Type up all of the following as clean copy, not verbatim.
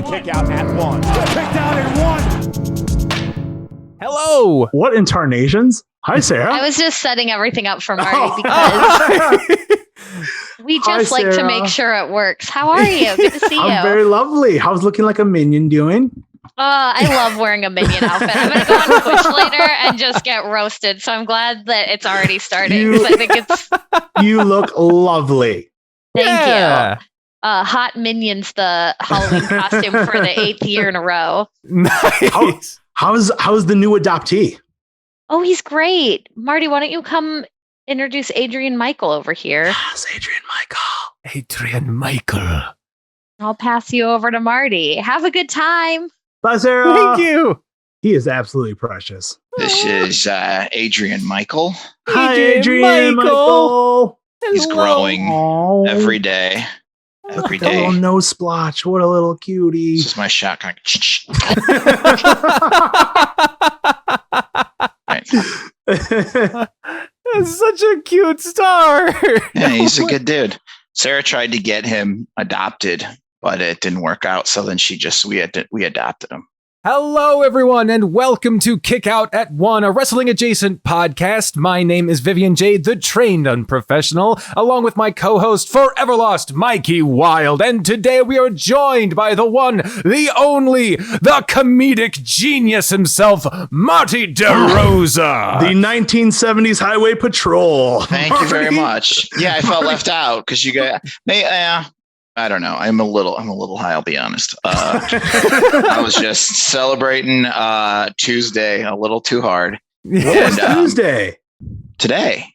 kick out at 1. Kicked out at 1. Hello. What incarnations? Hi, Sarah. I was just setting everything up for Marty because we just like to make sure it works. How are you? Good to see you. I'm very lovely. How's looking like a minion doing? I love wearing a minion outfit. I'm going to go on Twitch later and just get roasted. So I'm glad that it's already starting because I think it's... You look lovely. Thank you. Hot Minion's the Halloween costume for the 8th year in a row. Nice. How's the new adoptee? Oh, he's great. Marty, why don't you come introduce Adrian Michael over here? Yes, Adrian Michael. Adrian Michael. I'll pass you over to Marty. Have a good time. Bye, Sarah. Thank you. He is absolutely precious. This is Adrian Michael. Hi, Adrian Michael. He's growing every day. Every day. Oh, no splotch. What a little cutie. This is my shotgun. Right. That's such a cute star. Yeah, he's a good dude. Sarah tried to get him adopted, but it didn't work out. So then we adopted him. Hello, everyone, and welcome to Kick Out at 1, a wrestling-adjacent podcast. My name is Vivian J., the trained unprofessional, along with my co-host, Forever Lost, Mikey Wild. And today we are joined by the one, the only, the comedic genius himself, Marty DeRosa. The 1970s Highway Patrol. Thank you very much. Yeah, I felt left out because you guys I don't know. I'm a little high, I'll be honest. I was just celebrating Tuesday a little too hard. What was Tuesday? Today.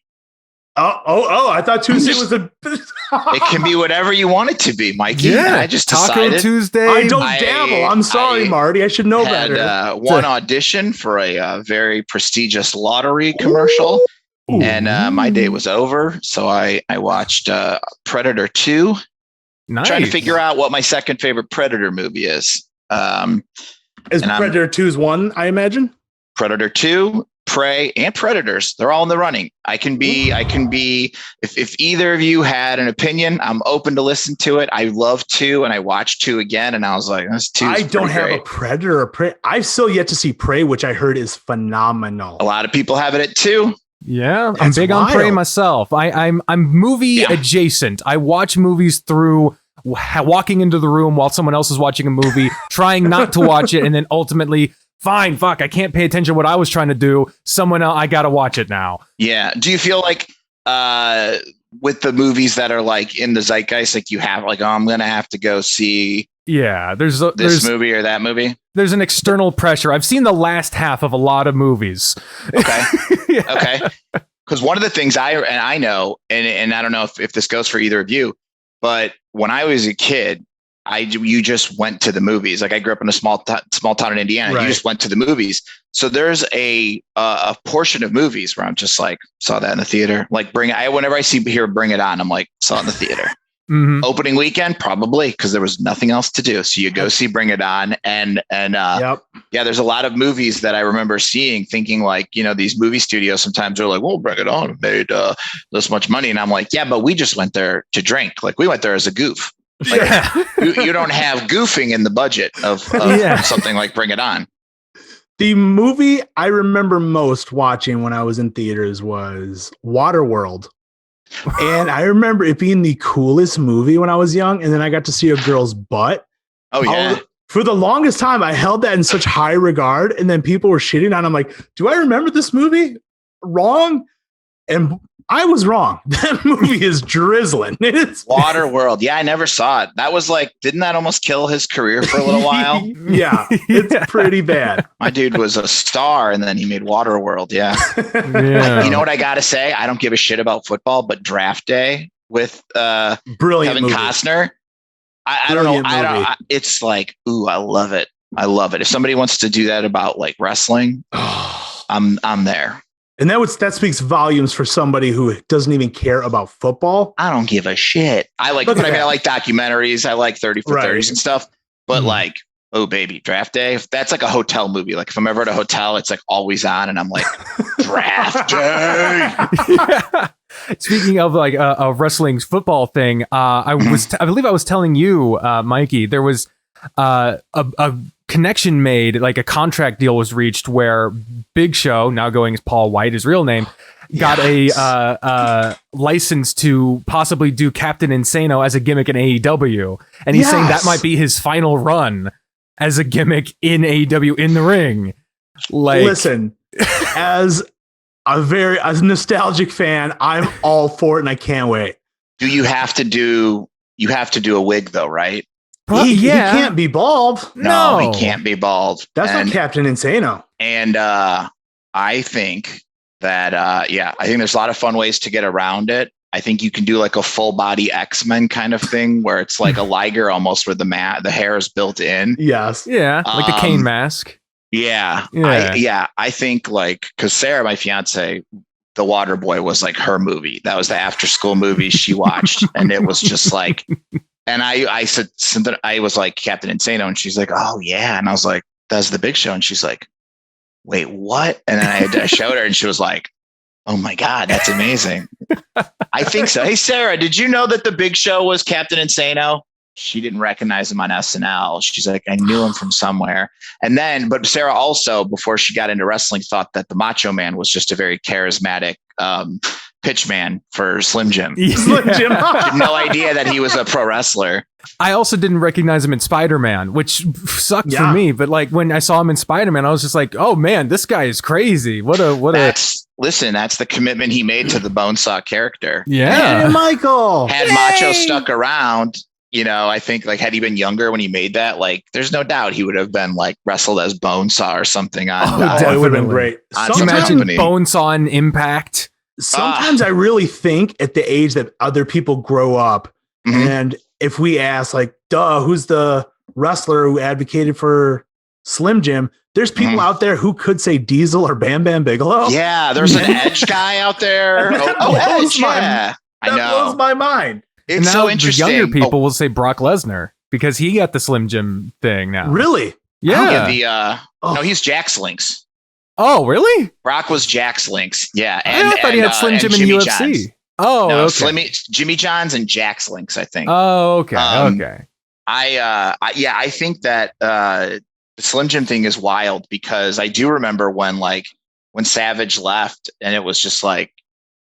Oh, I thought Tuesday was a... It can be whatever you want it to be, Mikey. Yeah, I just Taco decided. Tuesday. I don't dabble. I'm sorry, Marty. I should know had, better. One audition for a very prestigious lottery commercial. Ooh. And my day was over. So I watched Predator 2. Nice. Trying to figure out what my second favorite Predator movie is. Is Predator 2's one, I imagine? Predator 2, Prey, and Predators. They're all in the running. I can be, if either of you had an opinion, I'm open to listen to it. I love 2 and I watched 2 again and I was like, that's 2. I don't have a Predator or Prey. I've still yet to see Prey, which I heard is phenomenal. A lot of people have it at 2. Yeah, That's I'm big on Prey wild. myself. I'm movie adjacent. I watch movies through walking into the room while someone else is watching a movie, trying not to watch it, and then ultimately, fine, fuck, I can't pay attention to what I was trying to do. Someone else, I gotta watch it now. Yeah. Do you feel like with the movies that are like in the zeitgeist, like you have like, oh, I'm gonna have to go see there's this movie or that movie? There's an external pressure. I've seen the last half of a lot of movies. Okay. Yeah. Okay. Because one of the things I know, and I don't know if this goes for either of you, but when I was a kid, you just went to the movies. Like I grew up in a small town in Indiana. Right. You just went to the movies. So there's a portion of movies where I'm just like, saw that in the theater. Like whenever I hear Bring It On, I'm like, saw it in the theater. Mm-hmm. Opening weekend, probably because there was nothing else to do. So you go see Bring It On, and Yep. yeah, there's a lot of movies that I remember seeing, thinking like, these movie studios sometimes are like, well, Bring It On made this much money, and I'm like, yeah, but we just went there to drink. Like we went there as a goof. Like, Yeah. you don't have goofing in the budget of something like Bring It On. The movie I remember most watching when I was in theaters was Waterworld. And I remember it being the coolest movie when I was young. And then I got to see a girl's butt. Oh, yeah. For the longest time, I held that in such high regard. And then people were shitting on it. I'm like, do I remember this movie wrong? And I was wrong. That movie is drizzling. It's Waterworld. Yeah, I never saw it. That was like, didn't that almost kill his career for a little while? Yeah, it's pretty bad. My dude was a star and then he made Waterworld. Yeah. Yeah. You know what I got to say? I don't give a shit about football, but Draft Day with Brilliant Kevin movie. Costner. I don't know. It's like, ooh, I love it. I love it. If somebody wants to do that about like wrestling, I'm there. And that speaks volumes for somebody who doesn't even care about football. I don't give a shit. I like documentaries. I like 30 for 30s and stuff. But like, oh baby, Draft Day. If that's like a hotel movie. Like if I'm ever at a hotel, it's like always on, and I'm like, Draft Day. Yeah. Speaking of like a wrestling football thing, I believe I was telling you, Mikey, there was a connection made, like a contract deal was reached where Big Show, now going as Paul White, his real name, got a license to possibly do Captain Insano as a gimmick in AEW. And he's saying that might be his final run as a gimmick in AEW in the ring. Like, listen, as a nostalgic fan, I'm all for it and I can't wait. Do you have to do a wig though, right? He can't be bald. No, he can't be bald. That's not Captain Insano. And I think that I think there's a lot of fun ways to get around it. I think you can do like a full body X-Men kind of thing where it's like a Liger almost where the hair is built in. Yes. Yeah. Like the Kane mask. Yeah. I think like, cause Sarah, my fiance, The Water Boy was like her movie. That was the after school movie she watched. And it was just like, and I said something, I was like Captain Insano and she's like, oh yeah. And I was like, that's the Big Show. And she's like, wait, what? And then I showed her and she was like, oh my God, that's amazing. I think so. Hey, Sarah, did you know that the Big Show was Captain Insano? She didn't recognize him on SNL. She's like, I knew him from somewhere. And then, but Sarah also, before she got into wrestling, thought that the Macho Man was just a very charismatic pitch man for Slim Jim. Slim Jim. Had no idea that he was a pro wrestler. I also didn't recognize him in Spider-Man, which sucked for me. But like when I saw him in Spider-Man, I was just like, oh man, this guy is crazy. Listen, that's the commitment he made to the Bonesaw character. Yeah. Hey, Michael. Had Macho stuck around, you know, I think like had he been younger when he made that, like there's no doubt he would have been like wrestled as Bonesaw or something on. It would have been great. Can you imagine Bonesaw in Impact? Sometimes I really think at the age that other people grow up, and if we ask like, who's the wrestler who advocated for Slim Jim? There's people out there who could say Diesel or Bam Bam Bigelow. Yeah, there's an Edge guy out there. Edge, yeah. I know. That blows my mind. It's now so interesting. The younger people will say Brock Lesnar because he got the Slim Jim thing now. Really? Yeah. No, he's Jax Links. Oh, really? Brock was Jax Links. Yeah. And, I thought he had Slim Jim in UFC. Johns. Oh, no, okay. Jimmy Johns and Jax Links, I think. Oh, okay. Okay. I think that the Slim Jim thing is wild because I do remember when Savage left and it was just like,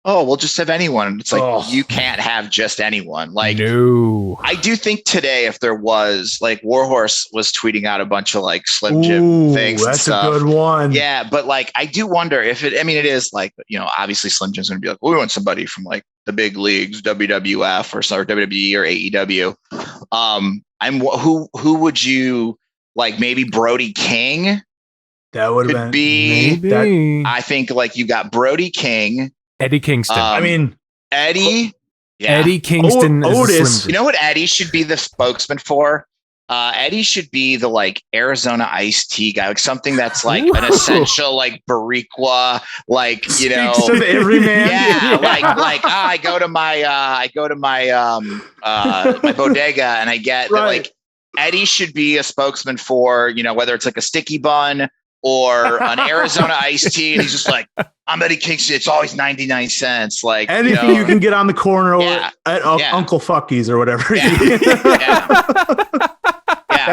oh, we'll just have anyone. It's like, you can't have just anyone. Like, no. I do think today, if there was like Warhorse was tweeting out a bunch of like Slim Jim things. That's a good one. Yeah. But like, I do wonder if it is like, you know, obviously Slim Jim's going to be like, we want somebody from like the big leagues, WWF or WWE or AEW. Who would you like? Maybe Brody King. That would have be. Maybe. I think like you got Brody King. Eddie Kingston. Eddie. Yeah. Eddie Kingston. Otis. You know what Eddie should be the spokesman for? Eddie should be the like Arizona iced tea guy, like something that's like an essential like Barriqua, like you know, to every man. Yeah, like I go to my my bodega and I get like Eddie should be a spokesman for, you know, whether it's like a sticky bun or an Arizona iced tea, and he's just like, I'm Eddie Kingston. It's always 99 cents. Like anything you can get on the corner or at Uncle Fucky's or whatever. Yeah,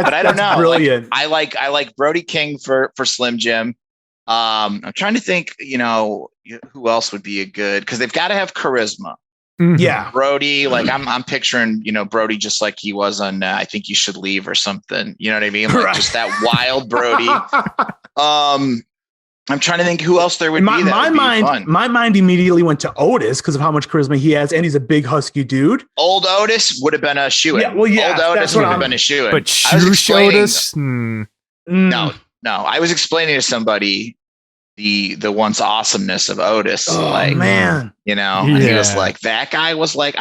but I don't know. Brilliant. Like, I like Brody King for Slim Jim. I'm trying to think, you know, who else would be a good, because they've got to have charisma. Mm-hmm. Yeah, Brody. Like I'm picturing, you know, Brody just like he was on I Think You Should Leave or something. You know what I mean? Like just that wild Brody. I'm trying to think who else there would be. My mind immediately went to Otis because of how much charisma he has, and he's a big husky dude. Old Otis would have been a shoe-in. Yeah, well, yeah, Old Otis would have been a shoe-in. But Otis? No. I was explaining to somebody the once awesomeness of Otis. Oh, like, man, you know, and he was like, that guy was like,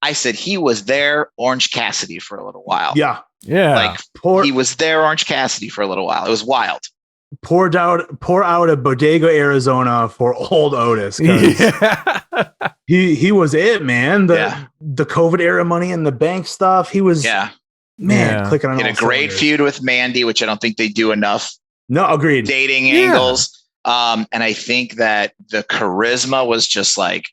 I said he was there Orange Cassidy for a little while. Yeah. Like he was there Orange Cassidy for a little while. It was wild. Pour out a Bodega, Arizona for old Otis. He was it, man. The COVID era Money in the Bank stuff. He was clicking on. He had a great feud with Mandy, which I don't think they do enough. No, agreed. Dating angles. And I think that the charisma was just like,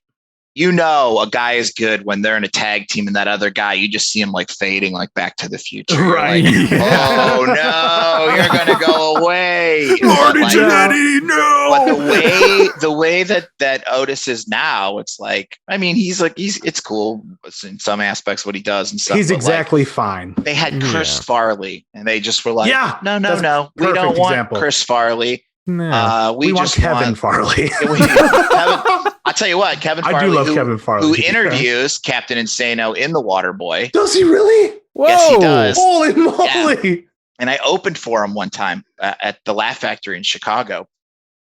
a guy is good when they're in a tag team and that other guy, you just see him like fading like Back to the Future. Right. Like, oh no, you're going to go away. Marty Like, Jannetty, no. But the way that Otis is now, it's like, I mean, it's cool in some aspects what he does and stuff. He's exactly fine. They had Chris Farley and they just were like, no, we don't want Chris Farley. No. We want just Kevin Farley. I'll tell you what, Kevin Farley, I do love Kevin Farley, who interviews Captain Insano in The Waterboy. Does he really? Whoa. Yes, he does. Holy moly. Yeah. And I opened for him one time at the Laugh Factory in Chicago.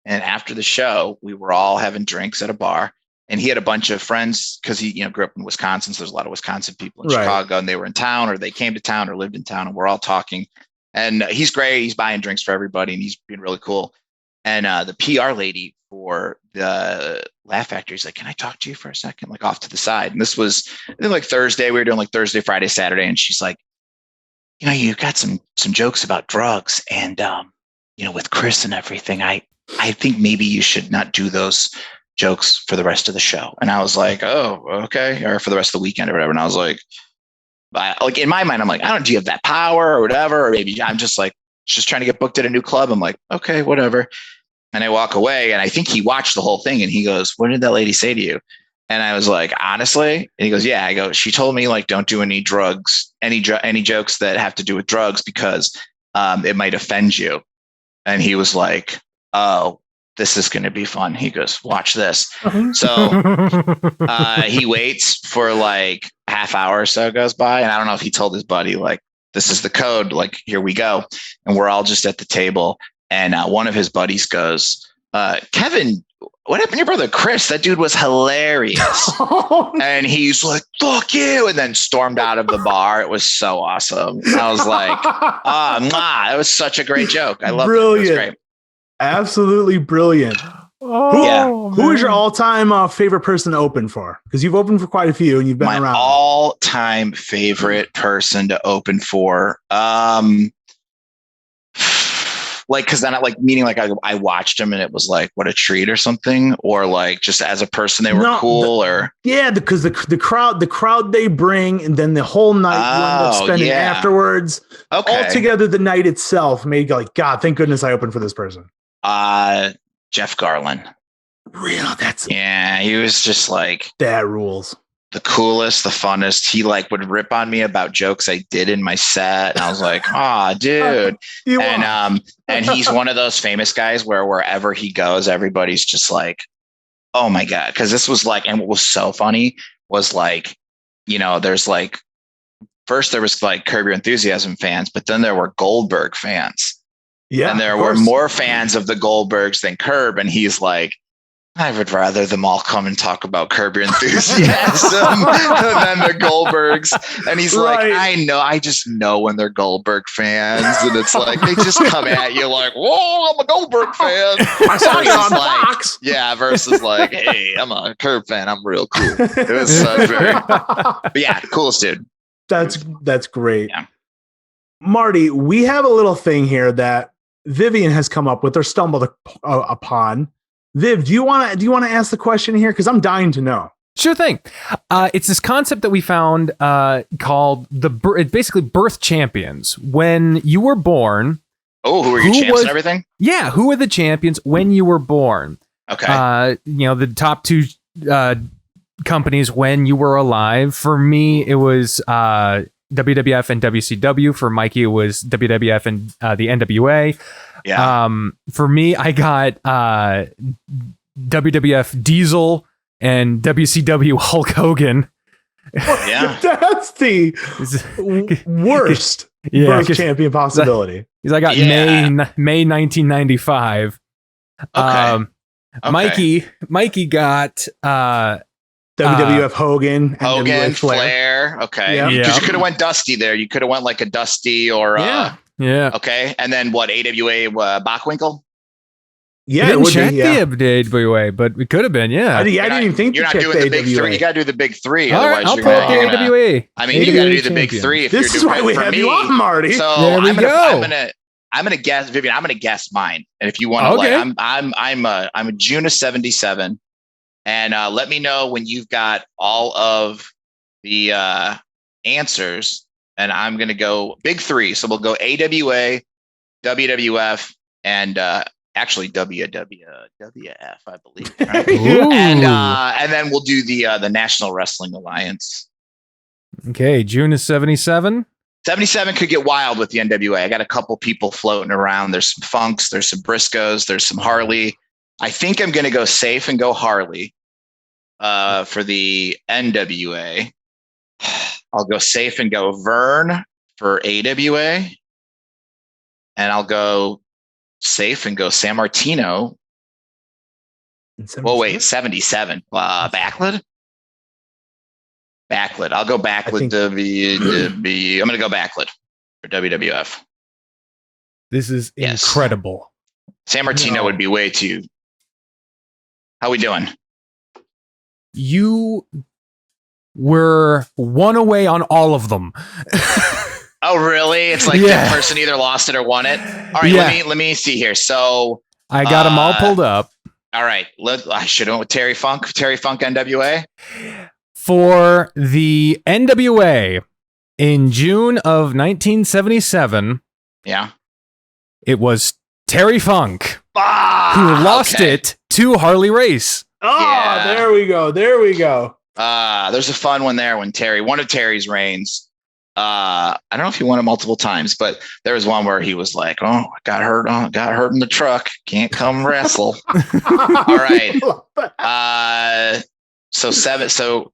And after the show, we were all having drinks at a bar. And he had a bunch of friends because he grew up in Wisconsin. So there's a lot of Wisconsin people in Chicago, and they were in town or they came to town or lived in town. And we're all talking. And he's great. He's buying drinks for everybody. And he's being really cool. And the PR lady for the Laugh Factory is like, can I talk to you for a second? Like off to the side. And this was, I think, like Thursday. We were doing like Thursday, Friday, Saturday. And she's like, you've got some jokes about drugs and, with Chris and everything. I think maybe you should not do those jokes for the rest of the show. And I was like, oh, okay. Or for the rest of the weekend or whatever. And I was like in my mind, I'm like, do you have that power or whatever? Or maybe I'm just trying to get booked at a new club. I'm like, okay, whatever. And I walk away and I think he watched the whole thing and he goes, what did that lady say to you? And I was like, honestly? And he goes, yeah. I go, she told me like, don't do any drugs, any jokes that have to do with drugs because it might offend you. And he was like, oh, this is going to be fun. He goes, watch this. So he waits for like half hour or so goes by. And I don't know if he told his buddy, like, this is the code, like, here we go. And we're all just at the table. And one of his buddies goes, Kevin, what happened to your brother, Chris? That dude was hilarious. And he's like, fuck you. And then stormed out of the bar. It was so awesome. I was like, it was such a great joke. I love it. It was great. Absolutely brilliant. Who is your all-time favorite person to open for? Because you've opened for quite a few and you've been around. My all-time favorite person to open for. Because then I watched them and it was like, what a treat or something, or like just as a person they were cool because the crowd they bring and then the whole night you end up spending afterwards. Okay. Altogether, the night itself made like, God, thank goodness I opened for this person. Jeff Garlin. Real, he was just like that rules. The coolest, the funnest. He like would rip on me about jokes I did in my set. And I was like, dude. And he's one of those famous guys where wherever he goes, everybody's just like, oh my God. Cause this was like, and what was so funny was like, there's like, first there was like Curb Your Enthusiasm fans, but then there were Goldberg fans. Yeah. And there were more fans of the Goldbergs than Curb. And he's like, I would rather them all come and talk about Curb Your Enthusiasm than the Goldbergs. And he's like, I just know when they're Goldberg fans. And it's like, they just come at you like, whoa, I'm a Goldberg fan. I saw you on Fox. Yeah, versus like, hey, I'm a Curb fan. I'm real cool. It was but yeah, coolest dude. That's great. Yeah. Marty, we have a little thing here that Vivian has come up with or stumbled upon. Viv, do you want to ask the question here? Because I'm dying to know. Sure thing. It's this concept that we found called it's basically birth champions. When you were born. Oh, who were your champs and everything? Yeah, who were the champions when you were born? Okay. The top two companies when you were alive. For me, it was WWF and WCW. For Mikey, it was WWF and the NWA. Yeah. For me, I got WWF Diesel and WCW Hulk Hogan. Yeah. That's the worst birth champion possibility. Because I got May 1995. Okay. Mikey got WWF Hogan, Flair. Okay. Because you could have went Dusty there. You could have went like a Dusty or yeah. Okay. And then what? AWA Bachwinkle? Yeah, didn't check the AWA, but we could have been. Yeah. I didn't even think you're not doing the big three. You got to do the big three. All right, I'll pull up the AWA. I mean, you got to do the big three. If this is why we have you on, Marty. So there we go. I'm gonna guess, Vivian. I'm gonna guess mine. And if you want to, I'm a June of '77, And let me know when you've got all of the answers. And I'm going to go big three. So we'll go AWA, WWF, and actually WWF, I believe. Right? And then we'll do the National Wrestling Alliance. Okay, June is 77. 77 could get wild with the NWA. I got a couple people floating around. There's some Funks, there's some Briscoes, there's some Harley. I think I'm going to go safe and go Harley for the NWA. I'll go safe and go Vern for AWA. And I'll go safe and go San Martino. Well, wait, 77. Backlund? Backlund. I'll go Backlund to be. I'm going to go Backlund for WWF. This is incredible. San Martino would be way too. How we doing? You were one away on all of them. Oh, really? It's like the person either lost it or won it. All right, let me see here. So I got them all pulled up. All right, I should have went with Terry Funk. Terry Funk NWA. For the NWA in June of 1977, it was Terry Funk who lost it to Harley Race. Oh, there we go. There's a fun one there when one of Terry's reigns. I don't know if he won it multiple times, but there was one where he was like, "Oh, I got hurt in the truck. Can't come wrestle." All right.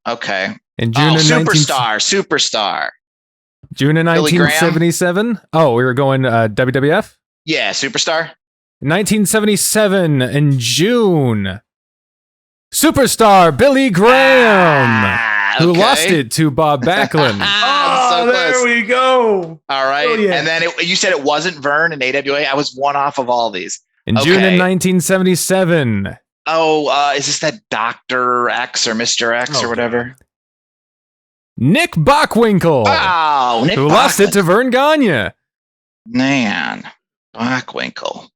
Okay. In June of Superstar. June of 1977. Oh, we were going WWF? Yeah, Superstar. 1977 in June. Superstar Billy Graham, who lost it to Bob Backlund. So there we go. All right. Oh, yeah. And then you said it wasn't Vern and AWA. I was one off of all these. In June of 1977. Oh, is this that Dr. X or Mr. X or whatever? Nick Bockwinkel. Wow. Who lost it to Vern Gagne. Man, Bockwinkel.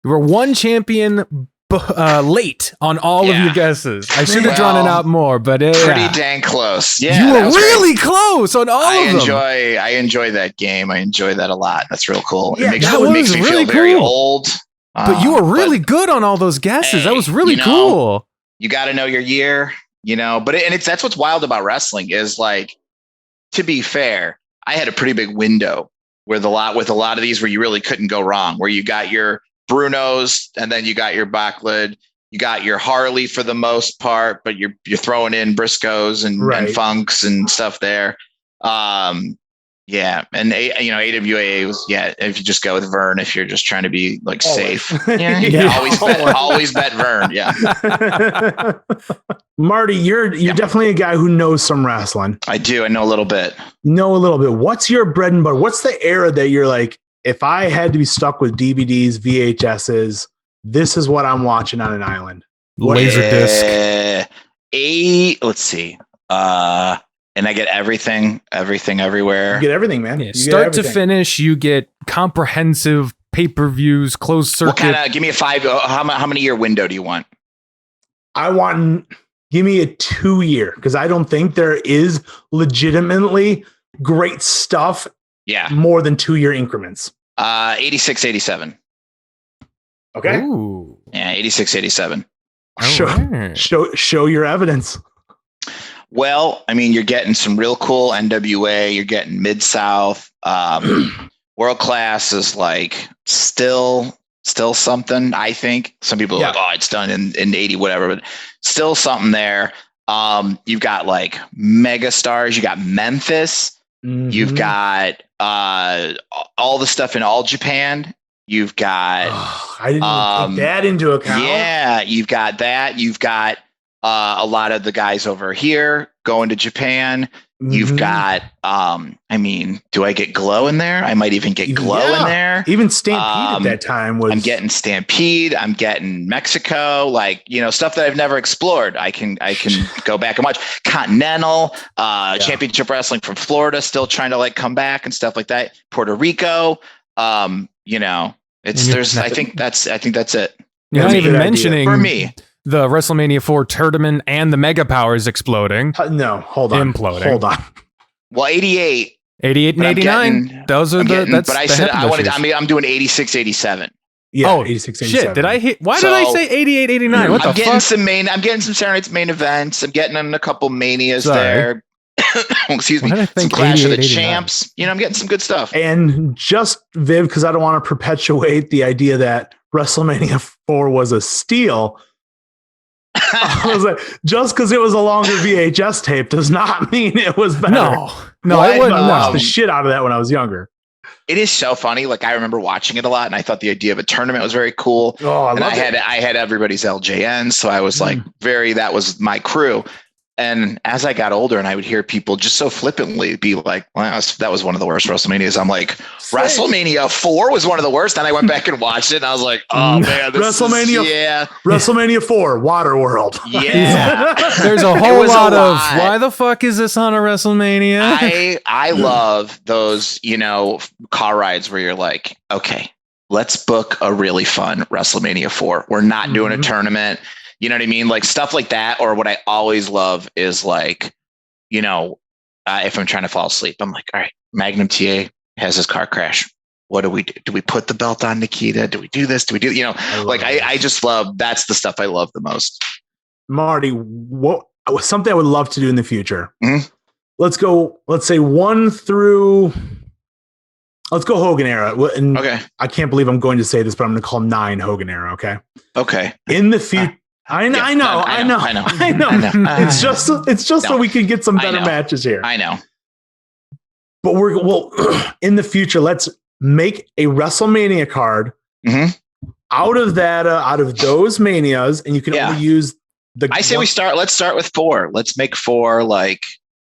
You were one champion late on all of your guesses. I should have drawn it out more, but pretty dang close. Yeah, you were really close on all of them. I enjoy that game. I enjoy that a lot. That's real cool. Yeah, it makes me feel very old. But you were really good on all those guesses. That was really cool. You got to know your year, But that's what's wild about wrestling is like, to be fair, I had a pretty big window with a lot of these where you really couldn't go wrong. Where you got your Brunos and then you got your Backlund, you got your Harley for the most part, but you're throwing in Briscoes and Funks and stuff there. Yeah, and AWA was if you just go with Vern, if you're just trying to be like safe, always bet Vern. Yeah, Marty, you're definitely a guy who knows some wrestling. I do. I know a little bit. What's your bread and butter? What's the era that you're like, if I had to be stuck with DVDs, VHSs, this is what I'm watching on an island? Laserdisc. Let's see. And I get everything everywhere. You get everything, man. Yeah, start to finish, you get comprehensive pay-per-views, closed circuit. Give me a 5. How many year window do you want? Give me a 2 year, because I don't think there is legitimately great stuff. Yeah. More than 2 year increments. 86, 87. Okay. Ooh. Yeah, 86, 87. Show your evidence. Well, I mean, you're getting some real cool NWA. You're getting Mid-South. World Class is like still something, I think. Some people are like, oh, it's done in 80, whatever, but still something there. You've got like mega stars. You got Memphis. Mm-hmm. You've got all the stuff in All Japan. You've got I didn't take that into account. Yeah, you've got that. You've got a lot of the guys over here going to Japan. Mm-hmm. You've got, do I get Glow in there? I might even get Glow in there. Even Stampede at that time was. I'm getting Stampede. I'm getting Mexico, stuff that I've never explored. I can go back and watch Continental, Championship Wrestling from Florida, still trying to come back and stuff like that. Puerto Rico, I think that's it. You're not even mentioning for me. the WrestleMania 4 tournament and the Mega Powers exploding. No, hold on. Imploding. Hold on. Well, 88. 88 and 89. Those are that's but I said I wanted. I'm doing 86, 87. Yeah, 86, 87. Shit, did I hit? Why did I say 88, 89? What the I'm getting fuck? I'm getting some Saturday Night's main events. I'm getting in a couple manias there. Excuse me. Some Clash of the Champs. You know, I'm getting some good stuff. And just Viv, because I don't want to perpetuate the idea that WrestleMania 4 was a steal. I was like, just because it was a longer VHS tape does not mean it was better. No, I wouldn't watch the shit out of that when I was younger. It is so funny. Like, I remember watching it a lot, and I thought the idea of a tournament was very cool. Oh, I had everybody's LJN, so I was like, that was my crew. And as I got older and I would hear people just so flippantly be like, well, that was one of the worst WrestleManias. I'm like, WrestleMania 4 was one of the worst. And I went back and watched it and I was like, oh man, WrestleMania 4, Waterworld. Yeah. There's a whole lot of why the fuck is this on a WrestleMania? I love those, car rides where you're like, okay, let's book a really fun WrestleMania 4. We're not doing a tournament. You know what I mean? Like stuff like that. Or what I always love is like, if I'm trying to fall asleep, I'm like, all right, Magnum TA has his car crash. What do we do? Do we put the belt on Nikita? Do we do this? Do we do, I just love, that's the stuff I love the most. Marty, something I would love to do in the future. Mm-hmm. Let's go Hogan era. And okay. I can't believe I'm going to say this, but I'm going to call 9 Hogan era. Okay. Okay. In the future. I know. It's just so we can get some better matches here. I know. But in the future, let's make a WrestleMania card out of those manias, and you can only use the. I say let's start with 4. Let's make 4 like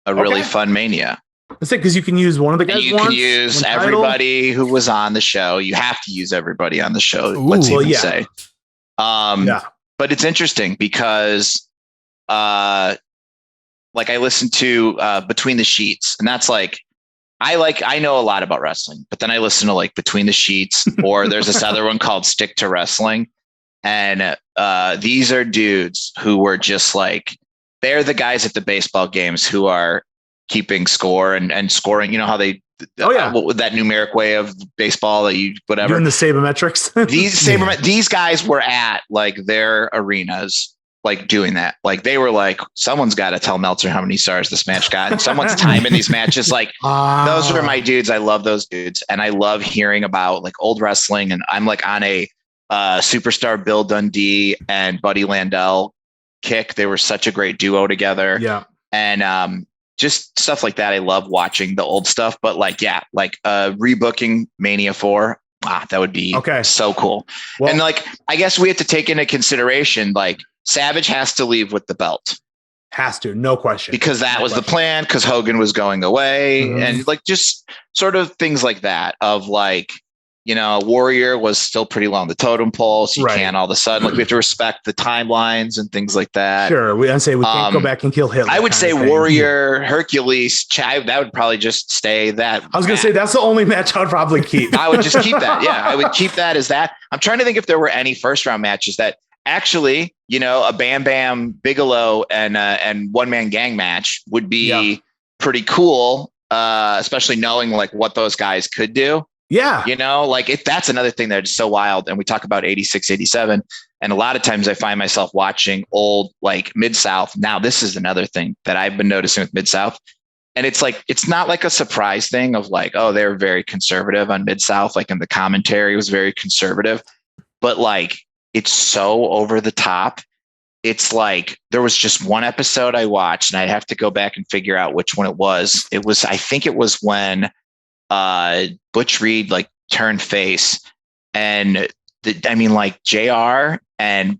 a really fun mania. That's it, because you can use one of the guys. And you can use everybody who was on the show. You have to use everybody on the show. Let's say. But it's interesting because, I listened to Between the Sheets, and that's like, I know a lot about wrestling, but then I listen to like Between the Sheets, or there's this other one called Stick to Wrestling. And these are dudes who were just like, they're the guys at the baseball games who are keeping score and scoring. You know how they, that numeric way of baseball that you, whatever. Doing the sabermetrics. These guys were at like their arenas, like doing that. Like they were like, someone's got to tell Meltzer how many stars this match got. And someone's time in these matches. Like those are my dudes. I love those dudes. And I love hearing about like old wrestling. And I'm like on a superstar Bill Dundee and Buddy Landell kick. They were such a great duo together. Yeah. And, just stuff like that. I love watching the old stuff, but rebooking Mania 4. That would be so cool. Well, and like, I guess we have to take into consideration, like Savage has to leave with the belt. Has to, no question. Because that was the plan, because Hogan was going away and like, just sort of things like that of like, Warrior was still pretty low on the totem pole. So you can't all of a sudden, like we have to respect the timelines and things like that. Sure. We can't go back and kill Hitler. I would say Warrior, Hercules, that would probably just stay that. I was going to say, that's the only match I would probably keep. I would just keep that. Yeah. I would keep that as that. I'm trying to think if there were any first round matches that actually, a Bam Bam Bigelow and one man gang match would be pretty cool. Especially knowing like what those guys could do. Yeah. That's another thing that's so wild. And we talk about 86, 87. And a lot of times I find myself watching old, like Mid-South. Now, this is another thing that I've been noticing with Mid-South. And it's like, it's not like a surprise thing of like, oh, they're very conservative on Mid-South. Like in the commentary was very conservative, but like, it's so over the top. It's like, there was just one episode I watched and I'd have to go back and figure out which one it was. I think it was when, Butch Reed like turned face, and JR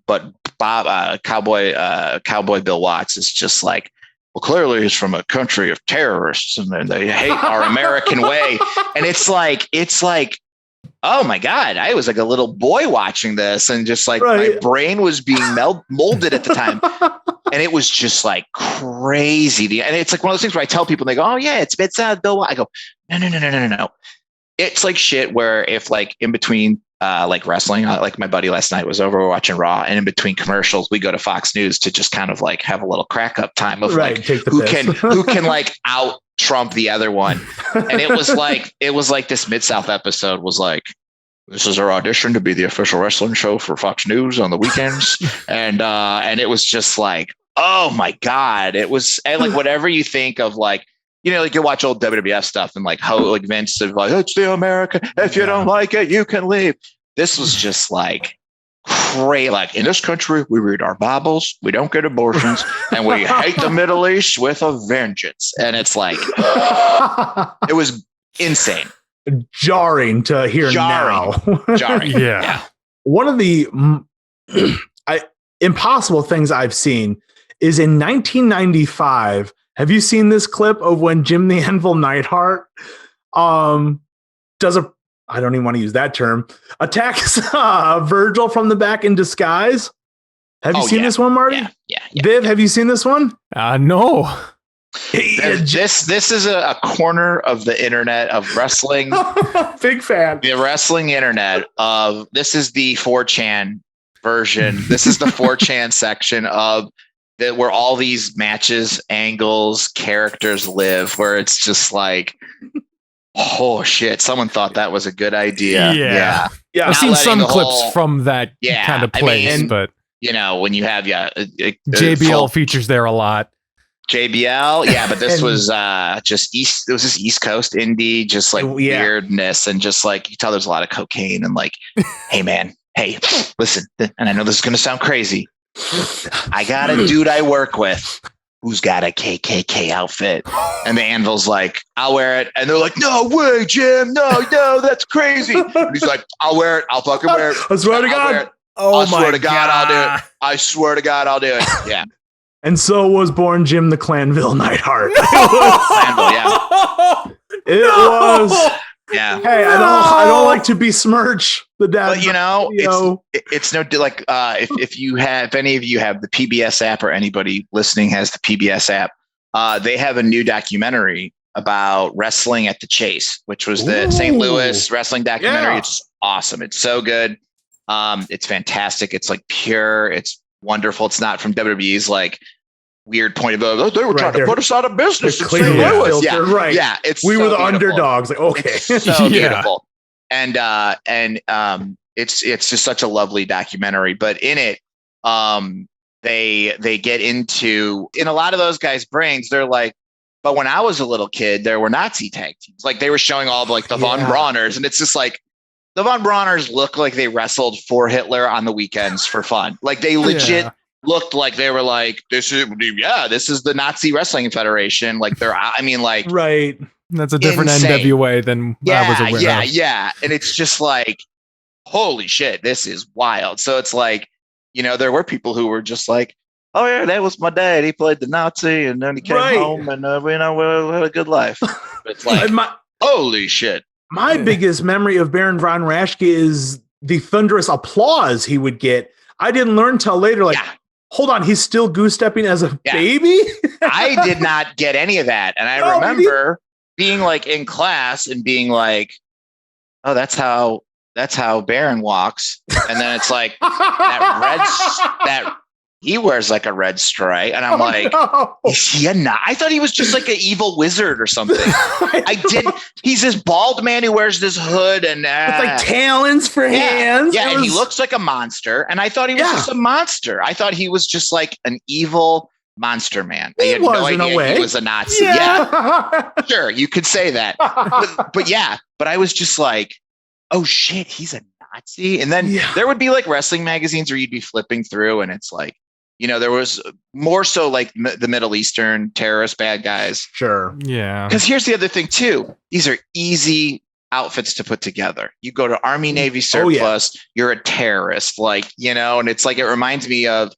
but Bob Cowboy Bill Watts is just like, well, clearly he's from a country of terrorists and they hate our American way. And it's like, oh my God, I was like a little boy watching this and just like my brain was being molded at the time. And it was just like crazy. And it's like one of those things where I tell people, and they go, oh yeah, it's Bill Watts. I go, no. It's like shit where if like in between like wrestling. Like my buddy last night was over, we're watching Raw, and in between commercials, we go to Fox News to just kind of like have a little crack up time of like who can like out Trump the other one. And it was like this Mid-South episode was like, this is our audition to be the official wrestling show for Fox News on the weekends. and it was just like, oh my God. It was, and like whatever you think of, like, you know, like you watch old WWF stuff and like how like Vince is like, it's the America. If you don't like it, you can leave. This was just like crazy. Like, in this country, we read our Bibles, we don't get abortions, and we hate the Middle East with a vengeance. And it's like, it was insane. Jarring to hear now. Jarring. Yeah. One of the impossible things I've seen is in 1995. Have you seen this clip of when Jim the Anvil Neidhart does a, I don't even want to use that term, attacks Virgil from the back in disguise? Have you seen this one, Marty? Yeah. Viv, have you seen this one? No. This is a corner of the internet of wrestling. Big fan. The wrestling internet of, this is the 4chan version. This is the 4chan section of that, where all these matches, angles, characters live, where it's just like, oh shit, someone thought that was a good idea. Yeah. I've seen some clips from that kind of place, but you know, when you have JBL features there a lot. JBL, but this was just East. It was just East Coast indie, just like weirdness, and just like you tell there's a lot of cocaine and like, hey man, hey, listen, and I know this is gonna sound crazy. I got a dude I work with who's got a KKK outfit, and the Anvil's like, I'll wear it, and they're like, no way, Jim, no, that's crazy. And he's like, I'll wear it, I'll fucking wear it. I swear to God. I swear to God, I'll do it. I swear to God, I'll do it. Yeah. And so was born Jim the Clanville Neidhart. It was. Yeah. Hey, I don't like to besmirch the dad. But you know, it's no like if any of you have the PBS app, or anybody listening has the PBS app, they have a new documentary about wrestling at the Chase, which was the St. Louis wrestling documentary. Yeah. It's awesome. It's so good. It's fantastic. It's like pure. It's wonderful. It's not from WWE's like weird point of view. They were trying to put us out of business. St. Louis. Right. Yeah. We were the underdogs. Like, okay. It's so beautiful. And it's just such a lovely documentary. But in it, they get into, in a lot of those guys' brains, they're like, but when I was a little kid, there were Nazi tag teams. Like they were showing all like the Von Brauners, and it's just like, the Von Brauners look like they wrestled for Hitler on the weekends for fun. Like they legit looked like they were like, this is the Nazi Wrestling Federation. Like right. That's a different insane. NWA than I was aware of. Yeah. And it's just like, holy shit, this is wild. So it's like, you know, there were people who were just like, oh yeah, that was my dad. He played the Nazi, and then he came home, and we had a good life. But it's like, holy shit. My biggest memory of Baron von Raschke is the thunderous applause he would get. I didn't learn till later, like, hold on, he's still goose stepping as a baby? I did not get any of that. And I remember being like in class and being like, oh, that's how Baron walks. And then it's like that he wears like a red stripe, and I'm is he a Nazi? I thought he was just like an evil wizard or something. He's this bald man who wears this hood and with like talons for hands. Yeah, and he looks like a monster. And I thought he was just a monster. I thought he was just like an evil monster man. I had no idea he was a Nazi. Yeah. Sure, you could say that. But I was just like, oh shit, he's a Nazi. And then there would be like wrestling magazines where you'd be flipping through, and it's like, you know, there was more so like the Middle Eastern terrorist bad guys. Sure. Yeah. Because here's the other thing too. These are easy outfits to put together. You go to Army Navy surplus, you're a terrorist, like, you know, and it's like, it reminds me of,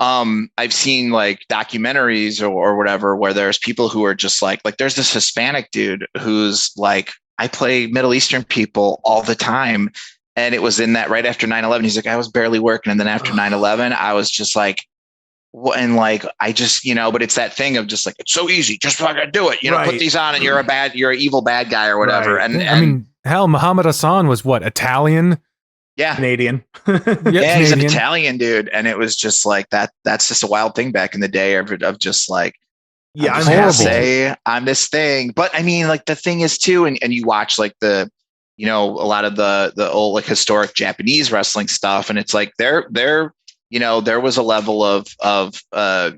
I've seen like documentaries or whatever, where there's people who are just like there's this Hispanic dude who's like, I play Middle Eastern people all the time. And it was in that right after 9/11. He's like, I was barely working. And then after 9/11, I was just like, and like, I just, you know, but it's that thing of just like, it's so easy. Just fucking do it. You know, put these on and you're an evil bad guy or whatever. Right. And I mean, hell, Muhammad Hassan was what, Italian? Yeah. Canadian. Yeah, Canadian. he's an Italian dude. And it was just like that's just a wild thing back in the day of just like, Yeah, I'm horrible. say I'm this thing. But I mean, like the thing is too, and you watch like a lot of the old like historic Japanese wrestling stuff, and it's like there was a level of a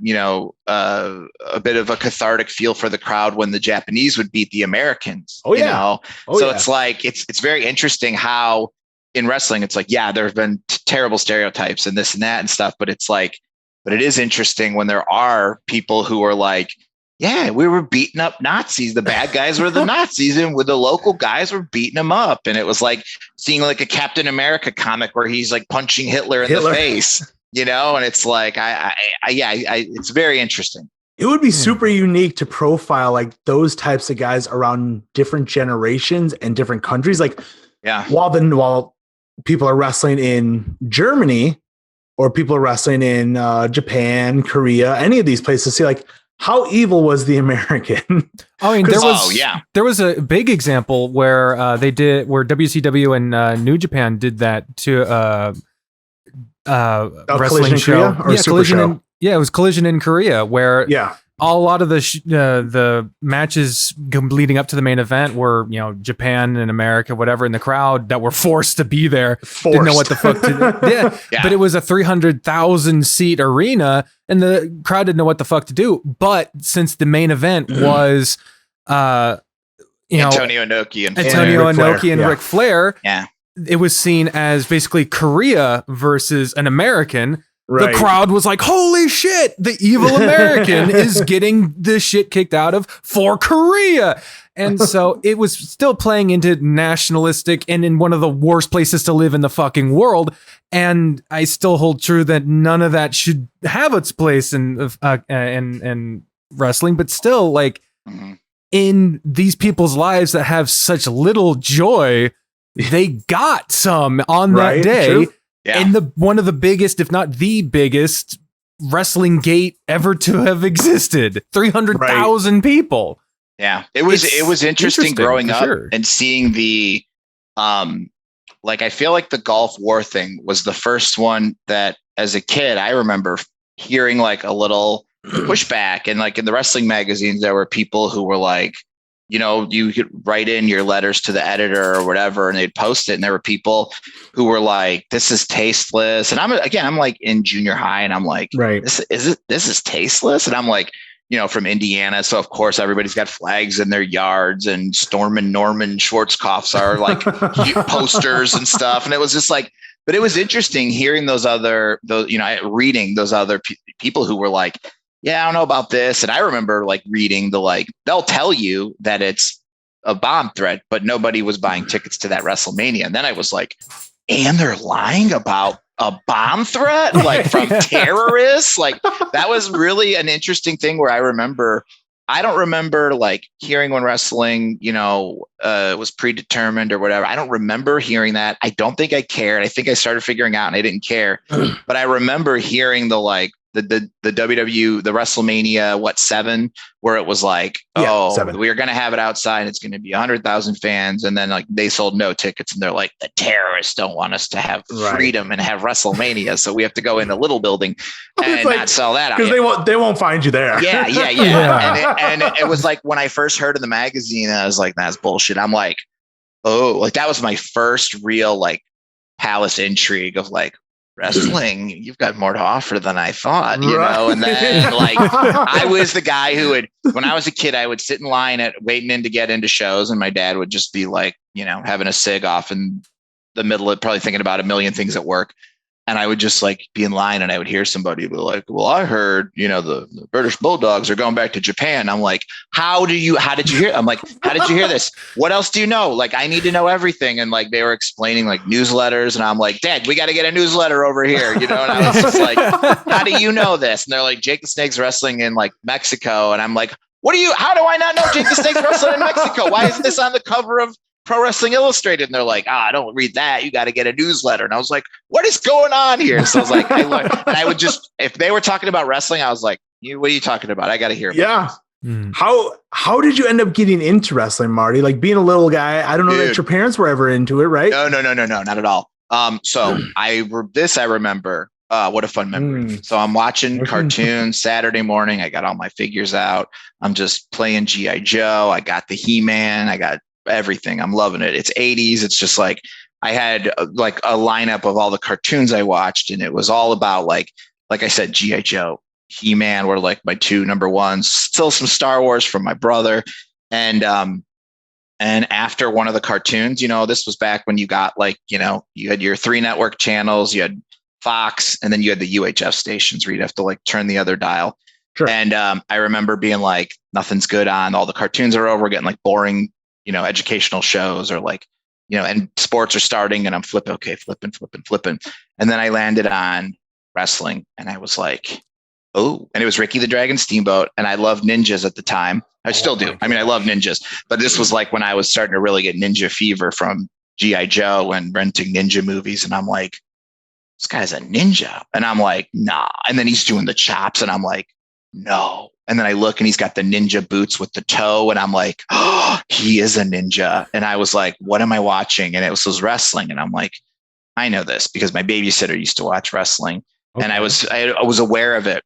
bit of a cathartic feel for the crowd when the Japanese would beat the Americans. It's like it's very interesting how in wrestling it's like, yeah, there have been terrible stereotypes and this and that and stuff, but it's like, but it is interesting when there are people who are like, yeah, we were beating up Nazis. The bad guys were the Nazis, and with the local guys were beating them up. And it was like seeing like a Captain America comic where he's like punching Hitler in the face, and it's like, it's very interesting. It would be super unique to profile like those types of guys around different generations and different countries. Like, while people are wrestling in Germany or people are wrestling in Japan, Korea, any of these places, see like, how evil was the American? I mean, there was a big example where where WCW and New Japan did that to wrestling show. Collision it was Collision in Korea, where a lot of the matches leading up to the main event were, Japan and America, whatever, and the crowd that were forced to be there didn't know what the fuck to do. But it was a 300,000 seat arena and the crowd didn't know what the fuck to do. But since the main event was, Antonio Inoki and Ric Flair, it was seen as basically Korea versus an American. Right. The crowd was like, holy shit, the evil American is getting the shit kicked out of for Korea. And so it was still playing into nationalistic and in one of the worst places to live in the fucking world. And I still hold true that none of that should have its place in wrestling, but still like in these people's lives that have such little joy, they got some on that day. True. Yeah. And one of the biggest, if not the biggest, wrestling gate ever to have existed. 300,000 people. Yeah. It was interesting growing up and seeing the I feel like the Gulf War thing was the first one that as a kid I remember hearing like a little pushback, and like in the wrestling magazines there were people who were like, you could write in your letters to the editor or whatever, and they'd post it. And there were people who were like, this is tasteless. And I'm like in junior high and I'm like, this is tasteless. And I'm like, from Indiana. So of course everybody's got flags in their yards and Storm and Norman Schwarzkopfs are like posters and stuff. And it was just like, but it was interesting hearing reading those other people who were like, yeah, I don't know about this. And I remember like reading they'll tell you that it's a bomb threat, but nobody was buying tickets to that WrestleMania. And then I was like, and they're lying about a bomb threat, like from terrorists. Like that was really an interesting thing where I don't remember like hearing when wrestling, was predetermined or whatever. I don't remember hearing that. I don't think I cared. I think I started figuring out and I didn't care, but I remember hearing the WWE, the WrestleMania, 7, where it was like, 7. We're going to have it outside. It's going to be 100,000 fans. And then like they sold no tickets and they're like, the terrorists don't want us to have freedom and have WrestleMania. So we have to go in the little building and not sell that out. Because they won't find you there. Yeah. And it was like, when I first heard of the magazine, I was like, that's bullshit. I'm like, that was my first real like palace intrigue of like, wrestling, you've got more to offer than I thought, and then like I was the guy who would, when I was a kid, I would sit in line waiting in to get into shows, and my dad would just be like, having a cig off in the middle of probably thinking about a million things at work. And I would just like be in line and I would hear somebody be like, well, I heard, the British Bulldogs are going back to Japan. I'm like, how did you hear? I'm like, how did you hear this? What else do you know? Like, I need to know everything. And like, they were explaining like newsletters, and I'm like, Dad, we got to get a newsletter over here. And I was just like, how do you know this? And they're like, Jake the Snake's wrestling in like Mexico. And I'm like, how do I not know Jake the Snake's wrestling in Mexico? Why isn't this on the cover of Pro Wrestling Illustrated? And they're like, don't read that. You got to get a newsletter. And I was like, what is going on here? So I was like, I learned, and I would just, if they were talking about wrestling, I was like, what are you talking about? I got to hear about this. How did you end up getting into wrestling, Marty? Like being a little guy, I don't know that your parents were ever into it, right? No, not at all. So I remember. What a fun memory. So I'm watching cartoons Saturday morning. I got all my figures out. I'm just playing G.I. Joe. I got the He-Man. I got everything. I'm loving it. It's 80s. It's just like I had like a lineup of all the cartoons I watched, and it was all about like I said, G.I. Joe, He-Man were like my two number ones. Still some Star Wars from my brother. And after one of the cartoons, this was back when you got like, you had your 3 network channels, you had Fox, and then you had the UHF stations where you'd have to like turn the other dial. Sure. And I remember being like, nothing's good on. All the cartoons are over. We're getting like boring, educational shows or like, and sports are starting, and I'm flipping. And then I landed on wrestling, and I was like, oh, and it was Ricky the Dragon Steamboat. And I loved ninjas at the time. I still do. I mean, I love ninjas, but this was like when I was starting to really get ninja fever from G.I. Joe and renting ninja movies. And I'm like, this guy's a ninja. And I'm like, nah. And then he's doing the chops, and I'm like, no. And then I look, and he's got the ninja boots with the toe. And I'm like, oh, he is a ninja. And I was like, what am I watching? And it was wrestling. And I'm like, I know this because my babysitter used to watch wrestling. Okay. And I was aware of it.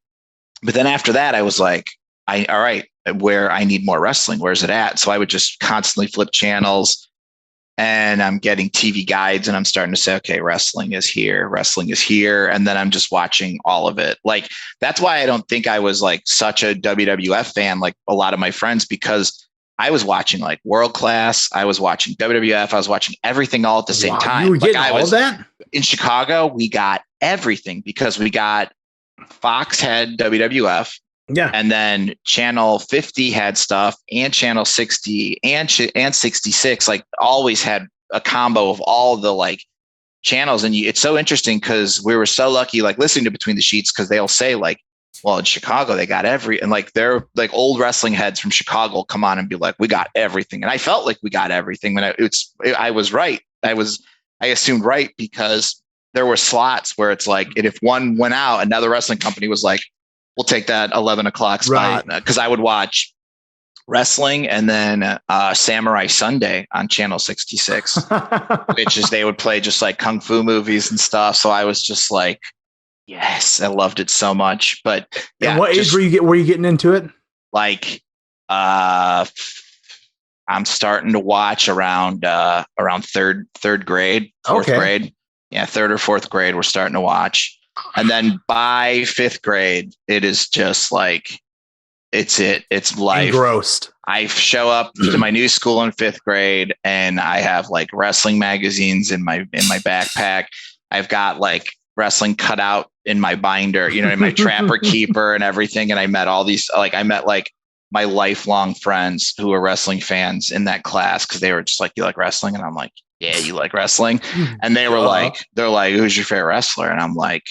But then after that, I was like, all right, where I need more wrestling, where's it at? So I would just constantly flip channels, and I'm getting TV guides, and I'm starting to say, okay, wrestling is here. And then I'm just watching all of it. Like, that's why I don't think I was like such a WWF fan, like a lot of my friends, because I was watching like World Class. I was watching WWF. I was watching everything all at the same time. You were getting all of that? In Chicago, we got everything because we got Fox had WWF. Yeah. And then channel 50 had stuff, and channel 60 and 66, like always had a combo of all the like channels. And it's so interesting because we were so lucky, like listening to Between the Sheets, because they'll say like, well, in Chicago, they got and like they're like old wrestling heads from Chicago come on and be like, we got everything. And I felt like we got everything. When I was right. I assumed right, because there were slots where it's like, if one went out, another wrestling company was like, we'll take that 11 o'clock spot. Because I would watch wrestling and then Samurai Sunday on channel 66, which is they would play just like kung fu movies and stuff. So I was just like, yes, I loved it so much. But yeah, and what age were you getting into it? Like, I'm starting to watch around third grade, fourth grade. Yeah, third or fourth grade, we're starting to watch. And then by 5th grade, it is just like, it's life. Engrossed. I show up to my new school in 5th grade, and I have like wrestling magazines in my backpack. I've got like wrestling cut out in my binder, in my Trapper Keeper and everything. And I met all these, like I met like my lifelong friends who were wrestling fans in that class, because they were just like, you like wrestling? And I'm like, yeah, you like wrestling? And they were like, who's your favorite wrestler? And I'm like,